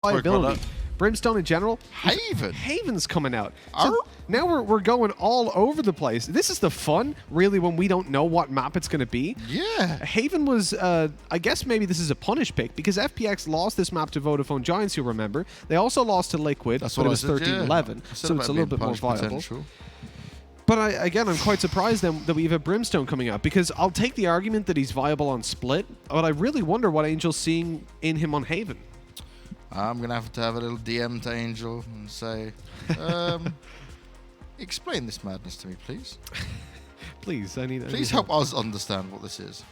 Viability. Brimstone in general. Haven. Haven's coming out. So now we're going all over the place. This is the fun, really, when we don't know what map it's going to be. Yeah. Haven was, I guess maybe this is a punish pick, because FPX lost this map to Vodafone Giants, you remember. They also lost to Liquid, but it was 13-11, so it's a little bit more viable. Potential. But again, I'm quite surprised then that we have Brimstone coming out, because I'll take the argument that he's viable on Split, but I really wonder what Angel's seeing in him on Haven. I'm going to have a little DM to Angel and say, explain this madness to me, please. Please, I need Please help us understand what this is.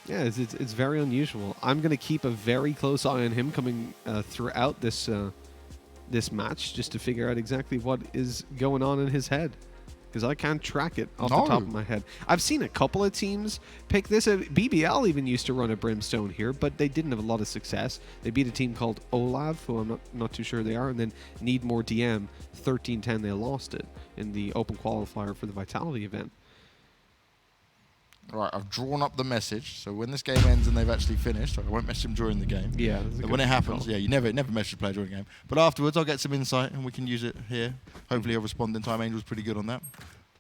Yeah, it's very unusual. I'm going to keep a very close eye on him coming throughout this this match, just to figure out exactly what is going on in his head, because I can't track it off the top of my head. I've seen a couple of teams pick this. BBL even used to run a Brimstone here, but they didn't have a lot of success. They beat a team called Olav, who I'm not too sure they are, and then Need More DM, 13-10, they lost it in the open qualifier for the Vitality event. All right, I've drawn up the message, so when this game ends and they've actually finished, I won't message him during the game. Yeah. When it happens, yeah, you never message a player during the game. But afterwards, I'll get some insight and we can use it here. Hopefully he'll respond in time. Angel's pretty good on that.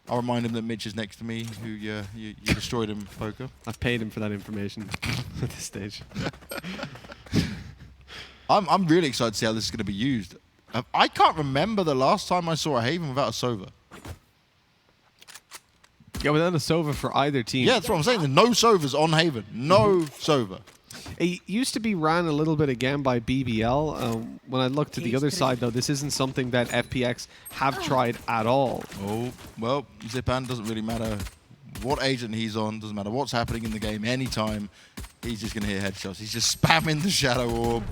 I'll remind him that Mitch is next to me, who you destroyed him poker. I've paid him for that information at this stage. I'm really excited to see how this is going to be used. I can't remember the last time I saw a Haven without a Sova. Yeah, without a Sova for either team. Yeah, that's what I'm saying. There's no Sovas on Haven. No Sova. It used to be ran a little bit again by BBL. When I look to the other side, though, this isn't something that FPX have tried at all. Oh, well, Zipan doesn't really matter what agent he's on. Doesn't matter what's happening in the game. Anytime, he's just going to hit headshots. He's just spamming the Shadow Orb.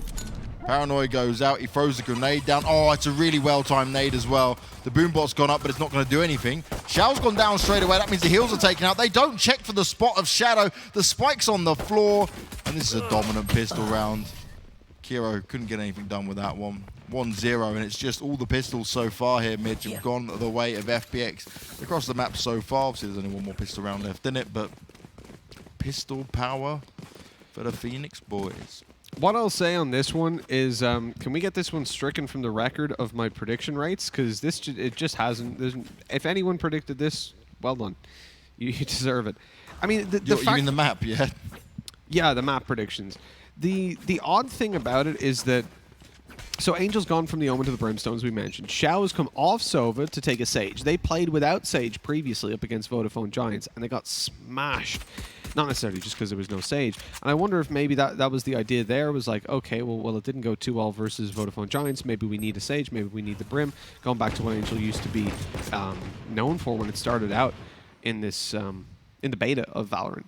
Paranoid goes out. He throws the grenade down. Oh, it's a really well-timed nade as well. The boombot's gone up, but it's not going to do anything. Shao's gone down straight away. That means the heals are taken out. They don't check for the spot of Shadow. The spike's on the floor. And this is a dominant pistol round. Kiro couldn't get anything done with that one. 1-0, and it's just all the pistols so far here, Mitch, have gone the way of FPX. Across the map so far, obviously there's only one more pistol round left in it, but pistol power for the Phoenix boys. What I'll say on this one is, can we get this one stricken from the record of my prediction rates? Because it just hasn't. If anyone predicted this, well done. You deserve it. I mean, you mean the map, yeah? Yeah, the map predictions. The odd thing about it is that, so Angel's gone from the Omen to the Brimstone, as we mentioned. Xiao has come off Sova to take a Sage. They played without Sage previously up against Vodafone Giants, and they got smashed. Not necessarily just because there was no Sage. And I wonder if maybe that was the idea there. It was like, okay, well, it didn't go too well versus Vodafone Giants. Maybe we need a Sage. Maybe we need the Brim. Going back to what Angel used to be known for when it started out in this in the beta of Valorant.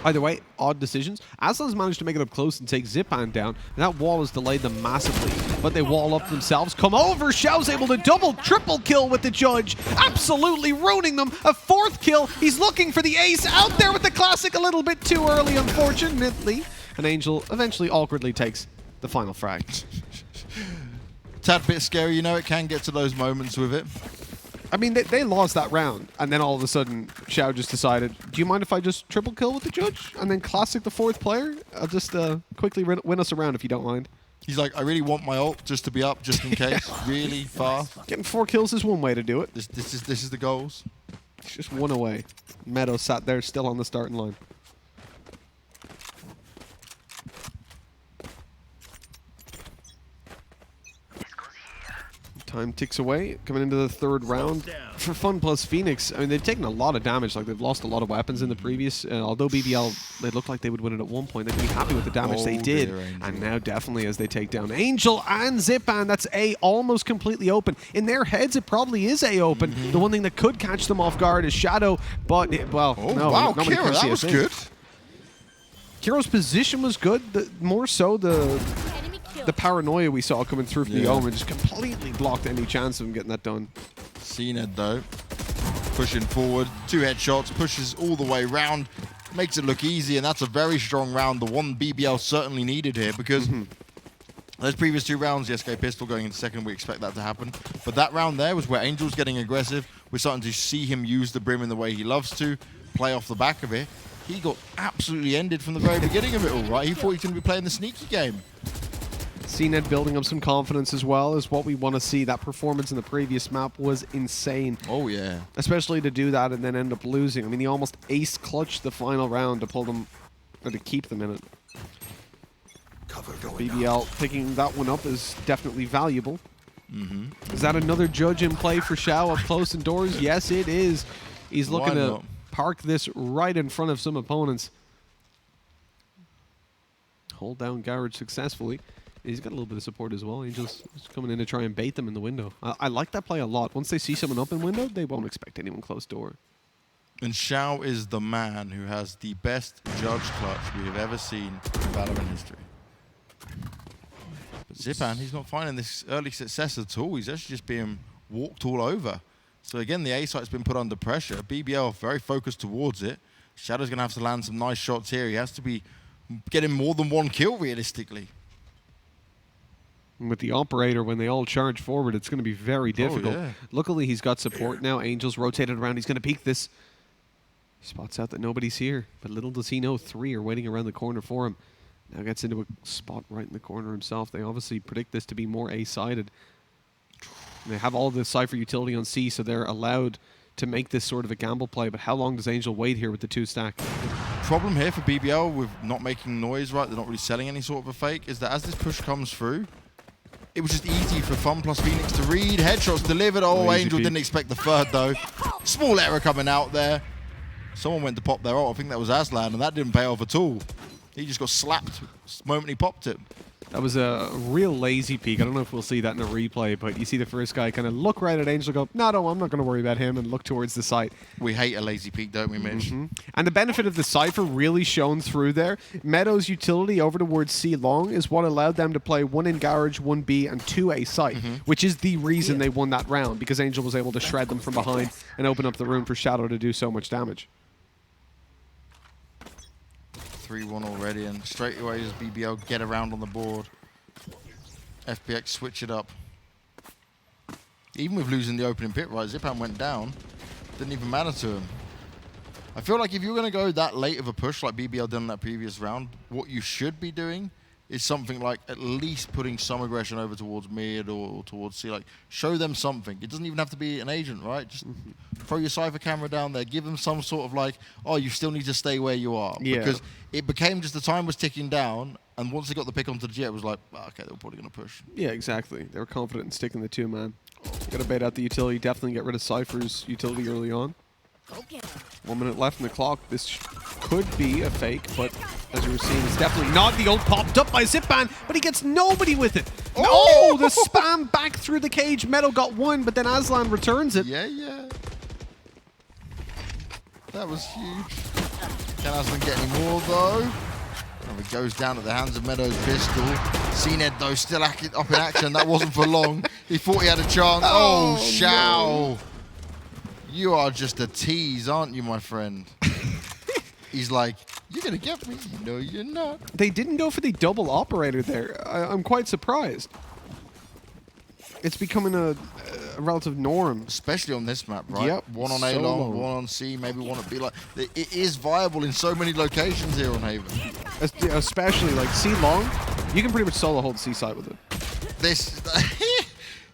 Either way, odd decisions. Aslan's managed to make it up close and take Zipan down, and that wall has delayed them massively. But they wall up themselves, come over. Xiao's able to double, triple kill with the Judge, absolutely ruining them. A fourth kill. He's looking for the ace out there with the classic a little bit too early, unfortunately. And Angel eventually awkwardly takes the final frag. Tad bit scary, you know, it can get to those moments with it. I mean, they lost that round, and then all of a sudden, Xiao just decided, do you mind if I just triple kill with the Judge? And then classic the fourth player? I'll just quickly win us around if you don't mind. He's like, I really want my ult just to be up, just in case, really fast. Getting 4 kills is one way to do it. This is the goals. It's just one away. Meadow sat there still on the starting line. Time ticks away, coming into the third round. For Fun plus Phoenix, I mean, they've taken a lot of damage. Like, they've lost a lot of weapons in the previous. Although BBL, they looked like they would win it at one point. They'd be happy with the damage they did. And now, definitely, as they take down Angel and Zipan, that's A almost completely open. In their heads, it probably is A open. The one thing that could catch them off guard is Shadow, but, well, no. Wow, Kiro, that was good. Kiro's position was good. More so the paranoia we saw coming through from the Omen just completely blocked any chance of him getting that done. Cned though, pushing forward, 2 headshots, pushes all the way round, makes it look easy, and that's a very strong round, the one BBL certainly needed here, because those previous 2 rounds, the SK pistol going into second, we expect that to happen. But that round there was where Angel's getting aggressive. We're starting to see him use the Brim in the way he loves to, play off the back of it. He got absolutely ended from the very beginning of it all, right? He thought he was going to be playing the sneaky game. CNED building up some confidence as well is what we want to see. That performance in the previous map was insane. Oh, yeah. Especially to do that and then end up losing. I mean, he almost ace-clutched the final round to pull them, or to keep them in it. BBL picking that one up is definitely valuable. Is that another judge in play for Xiao up close indoors? Yes, it is. He's looking to park this right in front of some opponents. Hold down Garage successfully. He's got a little bit of support as well. Angel's coming in to try and bait them in the window. I like that play a lot. Once they see someone up in window, they won't expect anyone close door. And Xiao is the man who has the best judge clutch we have ever seen in Valorant history. But Zipan, he's not finding this early success at all. He's actually just being walked all over. So again, the A site's been put under pressure. BBL very focused towards it. Shadow's going to have to land some nice shots here. He has to be getting more than one kill realistically. With the operator, when they all charge forward, it's going to be very difficult. Yeah. Luckily, he's got support now. Angel's rotated around. He's going to peek this. He spots out that nobody's here, but little does he know 3 are waiting around the corner for him. Now gets into a spot right in the corner himself. They obviously predict this to be more A-sided. They have all the Cypher utility on C, so they're allowed to make this sort of a gamble play. But how long does Angel wait here with the 2 stack? Problem here for BBL with not making noise, right? They're not really selling any sort of a fake, is that as this push comes through, it was just easy for Fun plus Phoenix to read. Headshots delivered. Oh, Angel didn't expect the third, though. Small error coming out there. Someone went to pop their ult. I think that was Aslan, and that didn't pay off at all. He just got slapped the moment he popped it. That was a real lazy peek. I don't know if we'll see that in a replay, but you see the first guy kind of look right at Angel, go, no, I'm not going to worry about him, and look towards the site. We hate a lazy peek, don't we, Mitch? And the benefit of the Cypher really shown through there. Meadows' utility over towards C long is what allowed them to play 1 in Garage, 1 B, and 2 A site, which is the reason they won that round, because Angel was able to shred them from behind and open up the room for Shadow to do so much damage. 3-1 already, and straight away as BBL get around on the board. FPX switch it up. Even with losing the opening pit, right, Zipan went down. Didn't even matter to him. I feel like if you're going to go that late of a push like BBL did in that previous round, what you should be doing is something like at least putting some aggression over towards mid or towards C. Like, show them something. It doesn't even have to be an agent, right? Just throw your Cypher camera down there. Give them some sort of like, oh, you still need to stay where you are. Yeah. Because it became just the time was ticking down, and once they got the pick onto the jet, it was like, oh, okay, they were probably going to push. Yeah, exactly. They were confident in sticking the 2-man. Got to bait out the utility. Definitely get rid of Cypher's utility early on. 1 minute left in the clock. This could be a fake, but as you were seeing, it's definitely not. The ult popped up by Zipan, but he gets nobody with it. Oh, the spam back through the cage. Meadow got 1, but then Aslan returns it. Yeah. That was huge. Can Aslan get any more, though? And it goes down at the hands of Meadows' pistol. CNED, though, still up in action. That wasn't for long. He thought he had a chance. Oh, Xiao. No. You are just a tease, aren't you, my friend? He's like, you're going to get me. No, you're not. They didn't go for the double operator there. I'm quite surprised. It's becoming a relative norm. Especially on this map, right? Yep. 1 on A long, 1 on C, maybe 1 on B. Like, it is viable in so many locations here on Haven. Especially like C long, you can pretty much solo hold C side with it. This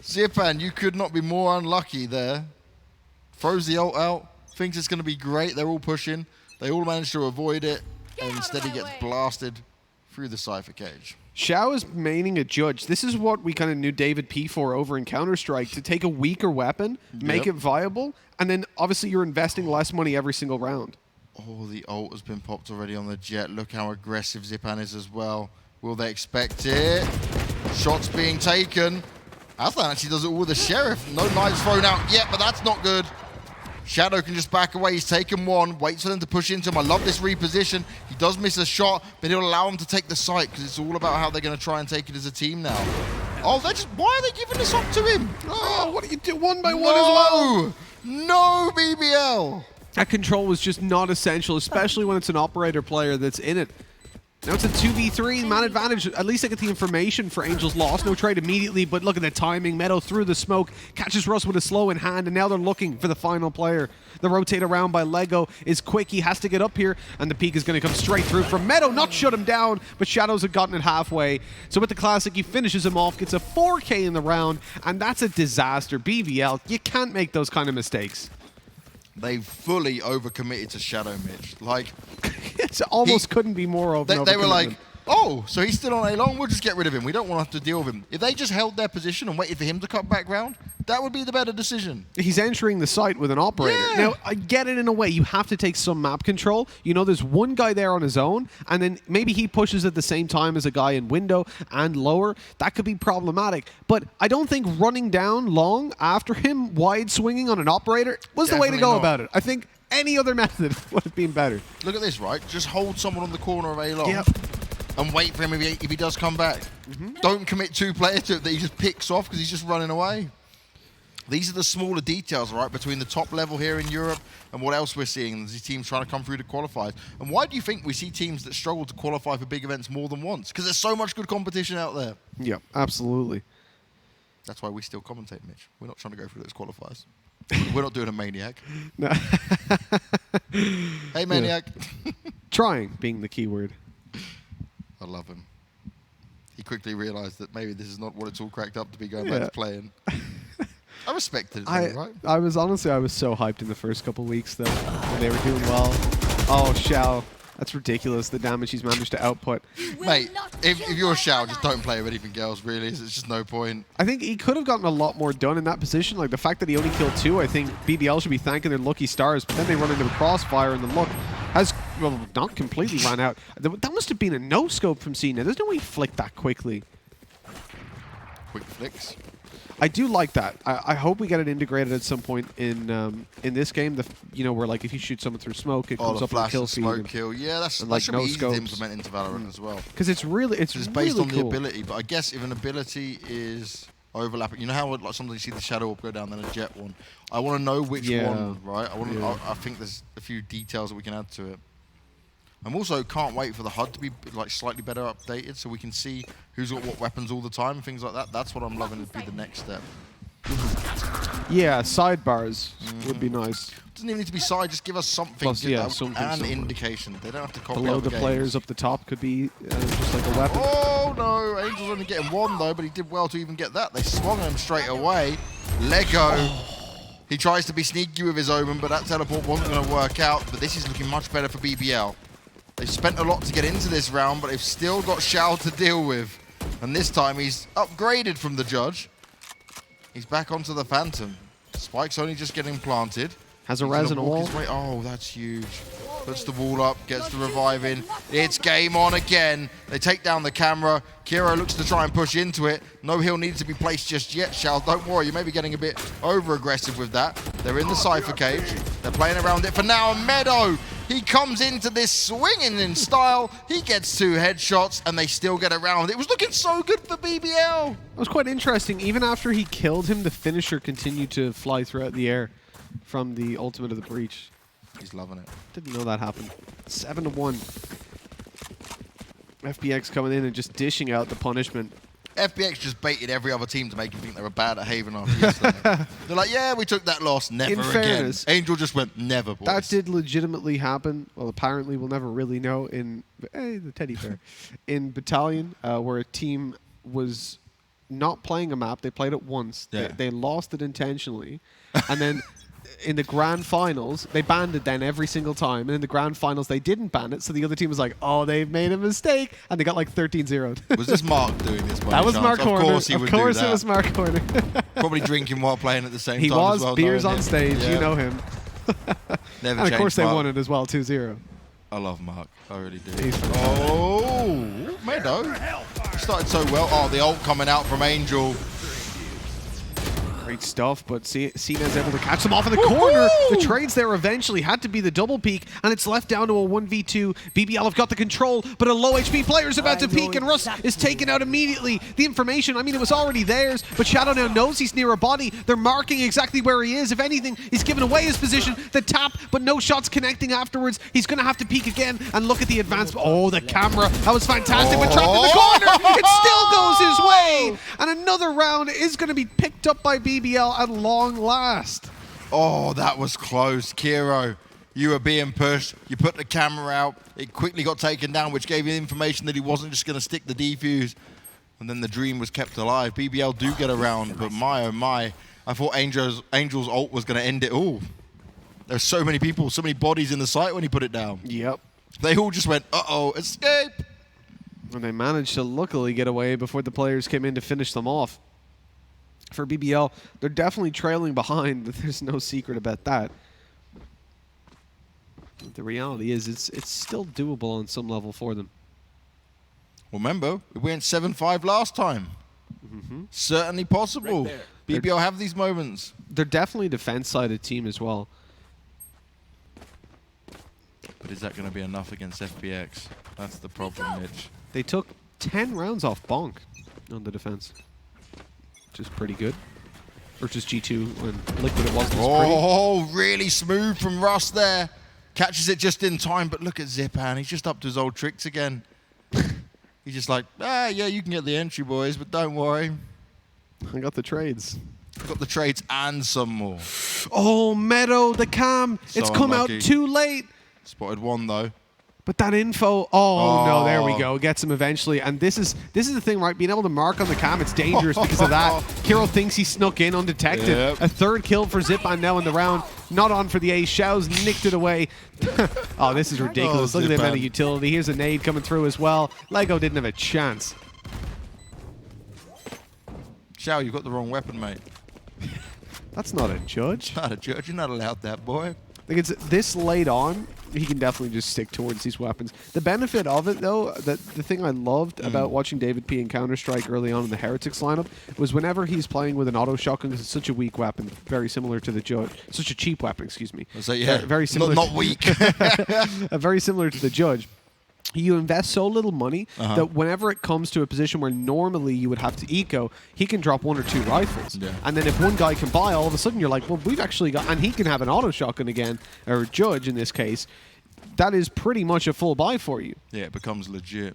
Zipan, you could not be more unlucky there. Throws the ult out, thinks it's going to be great. They're all pushing. They all manage to avoid it, and instead he gets blasted through the Cypher cage. Xiao is maining a judge. This is what we kind of knew David P for over in Counter-Strike, to take a weaker weapon, make it viable, and then obviously you're investing less money every single round. Oh, the ult has been popped already on the jet. Look how aggressive Zipan is as well. Will they expect it? Shots being taken. Aslan actually does it all with the Sheriff. No knives thrown out yet, but that's not good. Shadow can just back away. He's taken 1. Waits for them to push into him. I love this reposition. He does miss a shot, but he'll allow him to take the site because it's all about how they're going to try and take it as a team now. Oh, why are they giving this up to him? Oh, what do you do? 1 by 1 as well. No, BBL. That control was just not essential, especially when it's an operator player that's in it. Now it's a 2v3, man advantage. At least I get the information for Angel's loss. No trade immediately, but look at the timing. Meadow through the smoke, catches Russ with a slow in hand, and now they're looking for the final player. The rotate around by Lego is quick. He has to get up here, and the peak is going to come straight through from Meadow. Not shut him down, but Shadows had gotten it halfway. So with the Classic, he finishes him off, gets a 4K in the round, and that's a disaster. BBL, you can't make those kind of mistakes. They fully overcommitted to Shadow, Mitch. Like, it almost couldn't be more of an they were like, overcommitment. oh, so he's still on A long, we'll just get rid of him. We don't want to have to deal with him. If they just held their position and waited for him to cut back round, that would be the better decision. He's entering the site with an operator. Yeah. Now, I get it in a way. You have to take some map control. You know, there's one guy there on his own, and then maybe he pushes at the same time as a guy in window and lower. That could be problematic. But I don't think running down long after him, wide swinging on an operator, was the way to go about it. I think any other method would have been better. Look at this, right? Just hold someone on the corner of A long. Yep. And wait for him if he does come back. Don't commit 2 players to it that he just picks off because he's just running away. These are the smaller details, right, between the top level here in Europe and what else we're seeing. These teams trying to come through to qualifiers. And why do you think we see teams that struggle to qualify for big events more than once? Because there's so much good competition out there. Yeah, absolutely. That's why we still commentate, Mitch. We're not trying to go through those qualifiers. We're not doing a Maniac. No. Hey, Maniac. Trying being the key word. I love him. He quickly realised that maybe this is not what it's all cracked up to be going back to playing. I respected it, right? I was so hyped in the first couple weeks though when they were doing well. Oh, Shao, that's ridiculous. The damage he's managed to output. Mate, if you're a Shao, just don't play with anything else. Really, it's just no point. I think he could have gotten a lot more done in that position. Like the fact that he only killed 2, I think BBL should be thanking their lucky stars. But then they run into a crossfire, and the luck has not completely ran out. That must have been a no scope from Cena. There's no way he flicked that quickly. Quick flicks. I do like that. I hope we get it integrated at some point in this game. Where like if you shoot someone through smoke, it comes up on kill feed. Smoke kill. Yeah, that should be easy to implement into Valorant as well. Because it's based really on cool. the ability. But I guess if an ability is overlapping, you know how like sometimes you see the shadow orb go down, then a jet one. I want to know which one, right? I think there's a few details that we can add to it. I'm also can't wait for the HUD to be like slightly better updated so we can see who's got what weapons all the time and things like that. That's what I'm loving to be the next step. Yeah, sidebars would be nice. Doesn't even need to be side, just give us something. Plus, an indication. They don't have to copy below other the players up the top could be just like a weapon. Oh no, Angel's only getting 1 though, but he did well to even get that. They swung him straight away. Lego. He tries to be sneaky with his Omen, but that teleport wasn't going to work out. But this is looking much better for BBL. They've spent a lot to get into this round, but they've still got Shao to deal with. And this time he's upgraded from the judge. He's back onto the Phantom. Spike's only just getting planted. Has a res and a wall. Oh, that's huge. Puts the wall up, gets the revive in. It's game on again. They take down the camera. Kiro looks to try and push into it. No heal needed to be placed just yet, Shao. Don't worry, you may be getting a bit over-aggressive with that. They're in the Cypher cage. They're playing around it for now. Meadow, he comes into this swinging in style. He gets 2 headshots, and they still get around. It was looking so good for BBL. It was quite interesting. Even after he killed him, the finisher continued to fly throughout the air from the Ultimate of the Breach. He's loving it. Didn't know that happened. 7-1. FPX coming in and just dishing out the punishment. FPX just baited every other team to make him think they were bad at Haven after yesterday. They're like, yeah, we took that loss. Never In again. fairness, Angel just went, never, boys. That did legitimately happen. Well, apparently we'll never really know in the teddy bear. In Battalion, where a team was not playing a map. They played it once. Yeah. They lost it intentionally. And then in the grand finals, they banned it then every single time. And in the grand finals, they didn't ban it. So the other team was like, oh, they've made a mistake. And they got like 13-0'd. Was this Mark doing this? That was Mark Horner. Of course he would do that. Of course it was Mark Horner. Probably drinking while playing at the same He time was. as well. Beers on stage. Yeah. You know him. Never And of course they Mark. won it as well, 2-0. I love Mark. I really do. He's Oh, Meadow. Started so well. Oh, the ult coming out from Angel. Great stuff, but Cena's able to catch them off in the corner. The trades there eventually had to be the double peek, and it's left down to a 1v2. BBL have got the control, but a low HP player is about to peek, and Russ is taken out immediately. The information, I mean, it was already theirs, but Shadow now knows he's near a body. They're marking exactly where he is. If anything, he's given away his position. The tap, but no shots connecting afterwards. He's going to have to peek again, and look at the advance. Oh, the camera. That was fantastic, but trapped in the corner. It still goes his way, and another round is going to be picked up by BBL at long last. Oh, that was close. Kiro, you were being pushed. You put the camera out. It quickly got taken down, which gave you information that he wasn't just going to stick the defuse. And then the dream was kept alive. BBL do get around, but my oh my. I thought Angel's ult was going to end it all. There's so many people, so many bodies in the site when he put it down. Yep. They all just went, uh-oh, escape. And they managed to luckily get away before the players came in to finish them off. For BBL, they're definitely trailing behind. There's no secret about that. But the reality is it's still doable on some level for them. Well, remember, we went 7-5 last time. Certainly possible. Right BBL have these moments. They're definitely a defense-sided team as well. But is that going to be enough against FPX? That's the problem, Mitch. They took 10 rounds off Bonk on the defense, which is pretty good. Or just G2 when Liquid it wasn't as pretty. Oh, really smooth from Russ there. Catches it just in time, but look at Zipan. He's just up to his old tricks again. He's just like, yeah, you can get the entry, boys, but don't worry. I got the trades. Got the trades and some more. Oh, Meadow, the cam. So it's come unlucky. out too late. Spotted one, though. But that info, oh no, there we go. Gets him eventually. And this is the thing, right? Being able to mark on the cam, it's dangerous because of that. Kiro thinks he snuck in undetected. Yep. A third kill for Zipan now in the round. Not on for the ace. Shao's nicked it away. Oh, this is ridiculous. Oh, Look at the amount Zipan. of utility. Here's a nade coming through as well. Lego didn't have a chance. Xiao, you've got the wrong weapon, mate. That's not a judge. Not a judge. You're not allowed that, boy. Like it's this late on, he can definitely just stick towards these weapons. The benefit of it, though, the thing I loved about watching David P in Counter-Strike early on in the Heretics lineup was whenever he's playing with an auto shotgun, because it's such a weak weapon, very similar to the Judge. Such a cheap weapon, excuse me. So yeah, very similar. Not weak. Very similar to the Judge. You invest so little money that whenever it comes to a position where normally you would have to eco, he can drop 1 or 2 rifles. Yeah. And then if one guy can buy, all of a sudden you're like, well, we've actually got... And he can have an auto shotgun again, or Judge in this case. That is pretty much a full buy for you. Yeah, it becomes legit.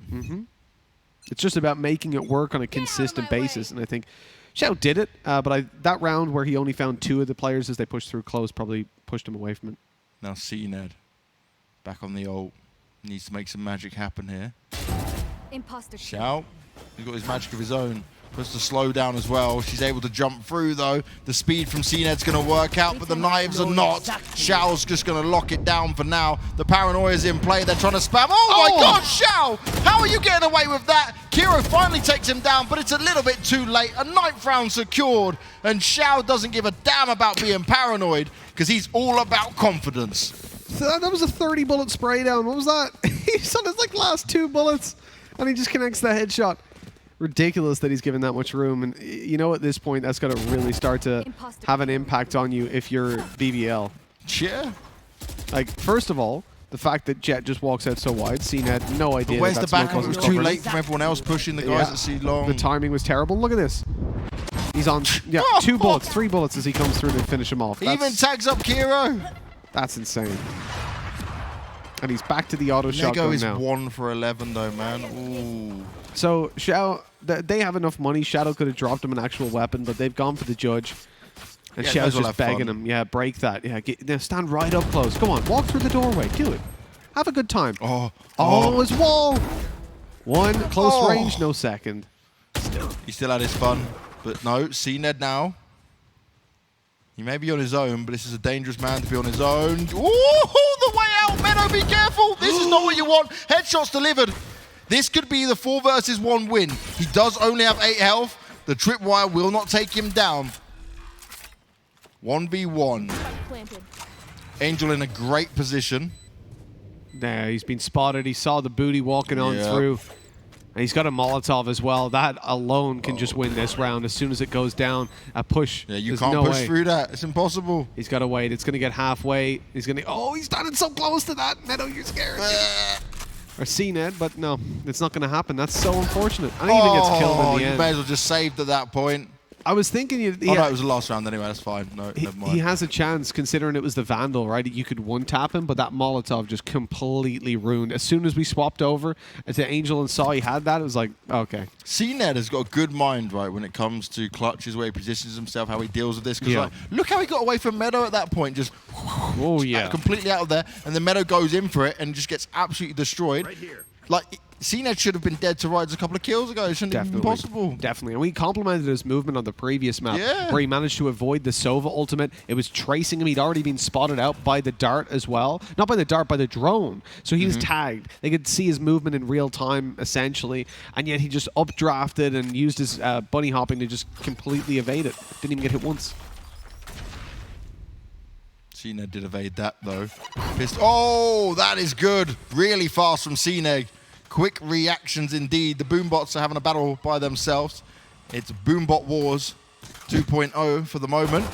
It's just about making it work on a consistent basis. And I think Xiao did it, but that round where he only found 2 of the players as they pushed through close probably pushed him away from it. Now C-Ned, back on the ult. Needs to make some magic happen here. Imposter. Xiao, he's got his magic of his own. Puts the slow down as well. She's able to jump through, though. The speed from C-Ned's going to work out, but the knives are not. Xiao's just going to lock it down for now. The paranoia's in play. They're trying to spam. Oh my God, Xiao! How are you getting away with that? Kiro finally takes him down, but it's a little bit too late. A 9th round secured, and Xiao doesn't give a damn about being paranoid because he's all about confidence. So that was a 30-bullet spray down. What was that? He's on his last 2 bullets, and he just connects the headshot. Ridiculous that he's given that much room. And you know, at this point, that's got to really start to have an impact on you if you're BBL. Yeah. Like, first of all, the fact that Jet just walks out so wide, Cena had no idea. But where's that the smoke backup? It was wasn't too covered. late from everyone else pushing the guys at C long. The timing was terrible. Look at this. He's on 2 bullets, 3 bullets as he comes through to finish him off. He even tags up Kiro. That's insane. And he's back to the auto shotgun Lego is now. 1 for 11 though, man. Ooh. So Xiao, they have enough money. Shadow could have dropped him an actual weapon, but they've gone for the Judge. And Yeah, Xiao's might as well just have begging fun. him. Yeah, break that. Yeah, now stand right up close. Come on, walk through the doorway. Do it. Have a good time. Oh, his wall. 1 close range, no second. He still had his fun, but no. C-Ned now. He may be on his own, but this is a dangerous man to be on his own. Ooh, the way out, Meadow, be careful. This is not what you want. Headshots delivered. This could be the 4 versus 1 win. He does only have 8 health. The tripwire will not take him down. 1v1. Angel in a great position. Nah, he's been spotted. He saw the booty walking on through. And he's got a Molotov as well. That alone can just win this round. As soon as it goes down, a push. Yeah, you There's can't no push way. through that. It's impossible. He's got to wait. It's going to get halfway. He's going to... Oh, he's standing so close to that. Meadow, you're scared. Or CNED, but no, it's not going to happen. That's so unfortunate. I think he even gets killed in the you end. may as well just saved at that point. I was thinking... Oh, no, it was the last round anyway. That's fine. No, never mind. He has a chance, considering it was the Vandal, right? You could one-tap him, but that Molotov just completely ruined. As soon as we swapped over to Angel and saw he had that, it was like, okay. CNED has got a good mind, right, when it comes to clutches, where he positions himself, how he deals with this. Because, Yeah. like, look how he got away from Meadow at that point, just completely out of there. And then Meadow goes in for it and just gets absolutely destroyed. Right here. Like, CNED should have been dead to rights a couple of kills ago. It shouldn't have been possible. Definitely. And we complimented his movement on the previous map, where he managed to avoid the Sova ultimate. It was tracing him. He'd already been spotted out by the dart as well. Not by the dart, by the drone. So he was tagged. They could see his movement in real time, essentially. And yet he just updrafted and used his bunny hopping to just completely evade it. Didn't even get hit once. CNED did evade that, though. Oh, that is good. Really fast from CNED. Quick reactions indeed. The Boombots are having a battle by themselves. It's Boombot Wars 2.0 for the moment.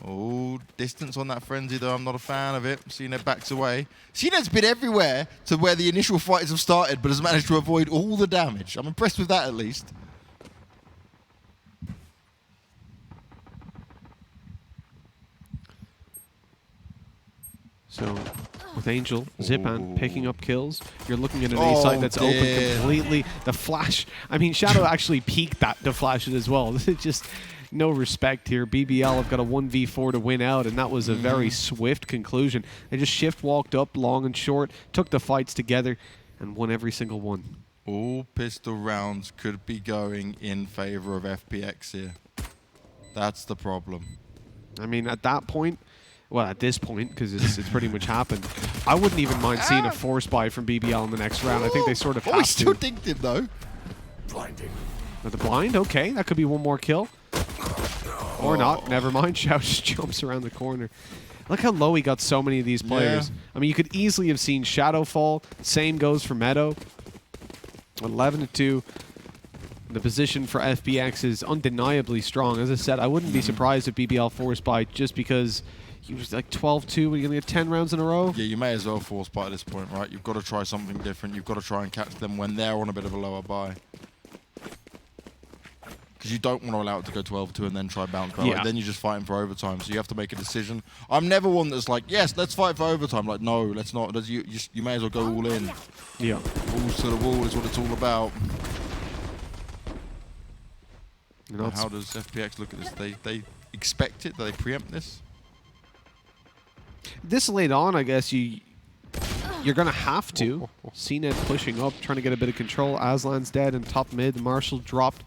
Oh, distance on that frenzy, though. I'm not a fan of it. CNED backs away. CNED's been everywhere to where the initial fights have started, but has managed to avoid all the damage. I'm impressed with that, at least. So, with Angel, Zipan picking up kills, you're looking at an A site that's open completely. The flash, I mean, Shadow actually peeked that to flash it as well. Just no respect here. BBL have got a 1v4 to win out, and that was a very swift conclusion. They just shift walked up long and short, took the fights together, and won every single one. All pistol rounds could be going in favor of FPX here. That's the problem. I mean, at that point, well, at this point, because it's pretty much happened, I wouldn't even mind seeing a force buy from BBL in the next round. I think they sort of have he to. still dinked him, though. Blinding. With the blind, okay, that could be one more kill. Or not, never mind. Shao just jumps around the corner. Look how low he got so many of these players. Yeah. I mean, you could easily have seen Shadow fall. Same goes for Meadow. 11-2. The position for FPX is undeniably strong. As I said, I wouldn't be surprised if BBL force buy just because he was like 12-2 when you're going to get 10 rounds in a row. Yeah, you may as well force buy at this point, right? You've got to try something different. You've got to try and catch them when they're on a bit of a lower buy. Because you don't want to allow it to go 12-2 and then try bounce back. Yeah. Like, then you're just fighting for overtime. So you have to make a decision. I'm never one that's like, yes, let's fight for overtime. Like, no, let's not. You may as well go all in. Yeah. Balls to the wall is what it's all about. You know, How does FPX look at this? They expect it? Do they preempt this? this late on, I guess you're going to have to. CNED pushing up, trying to get a bit of control. Aslan's dead and top mid. Marshall dropped.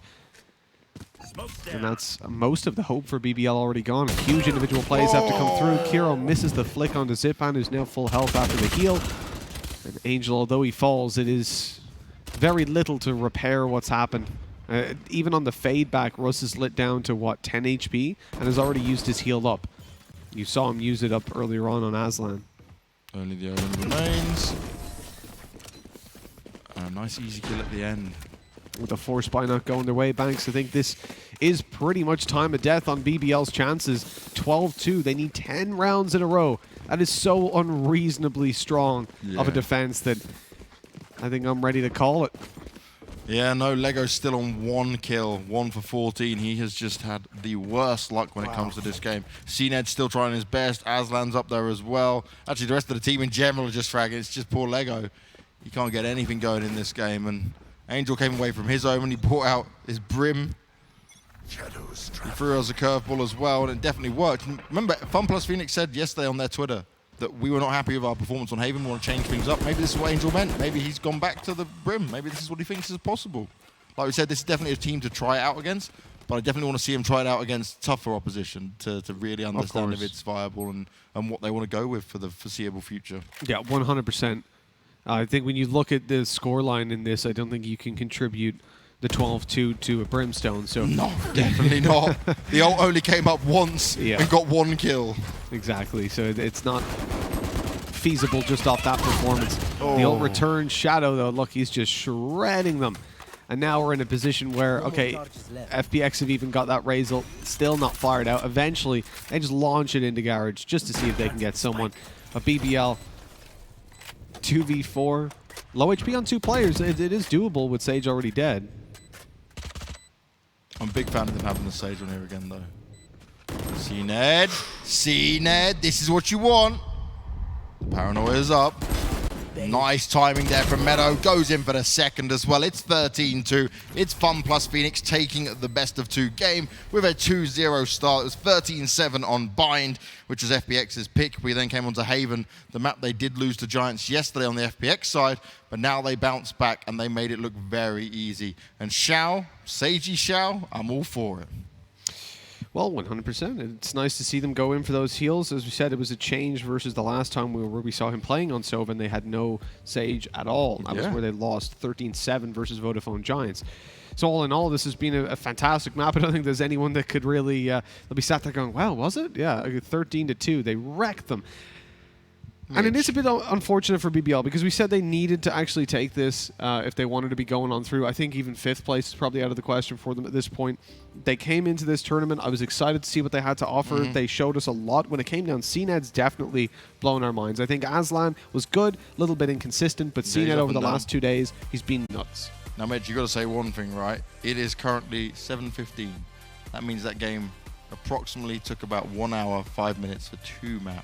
And that's most of the hope for BBL already gone. Huge individual plays have to come through. Kiro misses the flick onto Zipan, who's now full health after the heal. And Angel, although he falls, it is very little to repair what's happened. Even on the fade back, Russ is lit down to, what, 10 HP? And has already used his heal up. You saw him use it up earlier on Aslan. Only the Owen remains. A nice easy kill at the end. With the force buy not going their way, Banks, I think this is pretty much time of death on BBL's chances. 12-2. They need 10 rounds in a row. That is so unreasonably strong of a defense that I think I'm ready to call it. Yeah, no, Lego's still on 1 kill, 1 for 14. He has just had the worst luck when it comes to this game. CNED's still trying his best. Aslan's up there as well. Actually, the rest of the team in general are just fragging. It's just poor Lego. He can't get anything going in this game. And Angel came away from his own and he brought out his Brim. He threw us a curveball as well, and it definitely worked. Remember, Fun Plus Phoenix said yesterday on their Twitter that we were not happy with our performance on Haven. We want to change things up. Maybe this is what Angel meant. Maybe he's gone back to the Brim. Maybe this is what he thinks is possible. Like we said, this is definitely a team to try it out against, but I definitely want to see him try it out against tougher opposition to really understand if it's viable and what they want to go with for the foreseeable future. Yeah, 100%. I think when you look at the scoreline in this, I don't think you can contribute the 12-2 to a Brimstone. So no, definitely not. The ult only came up once and got 1 kill. Exactly. So it's not feasible just off that performance. The ult return Shadow, though, look, he's just shredding them. And now we're in a position where, okay, FPX have even got that Razel still not fired out. Eventually, they just launch it into Garage just to see if they can get someone. A BBL 2v4. Low HP on 2 players. It is doable with Sage already dead. I'm a big fan of them having the Sage on here again, though. C-Ned. C-Ned. This is what you want. The Paranoia's up. Nice timing there from Meadow. Goes in for the second as well. It's 13-2. It's Fun plus Phoenix taking the best of 2 game with a 2-0 start. It was 13-7 on Bind, which was FPX's pick. We then came on to Haven, the map they did lose to Giants yesterday on the FPX side, but now they bounced back and they made it look very easy. And Xiao, Seiji Xiao, I'm all for it. Well, 100%. It's nice to see them go in for those heals. As we said, it was a change versus the last time where we saw him playing on Sova and they had no Sage at all. That was where they lost 13-7 versus Vodafone Giants. So all in all, this has been a fantastic map. I don't think there's anyone that could really they'll be sat there going, wow, was it? Yeah, 13-2. They wrecked them. And it is a bit unfortunate for BBL because we said they needed to actually take this if they wanted to be going on through. I think even 5th place is probably out of the question for them at this point. They came into this tournament. I was excited to see what they had to offer. They showed us a lot. When it came down, CNED's definitely blown our minds. I think Aslan was good, a little bit inconsistent, but CNED over the last 2 days, he's been nuts. Now, Mitch, you got to say one thing, right? It is currently 7:15. That means that game approximately took about 1 hour, 5 minutes for 2 maps.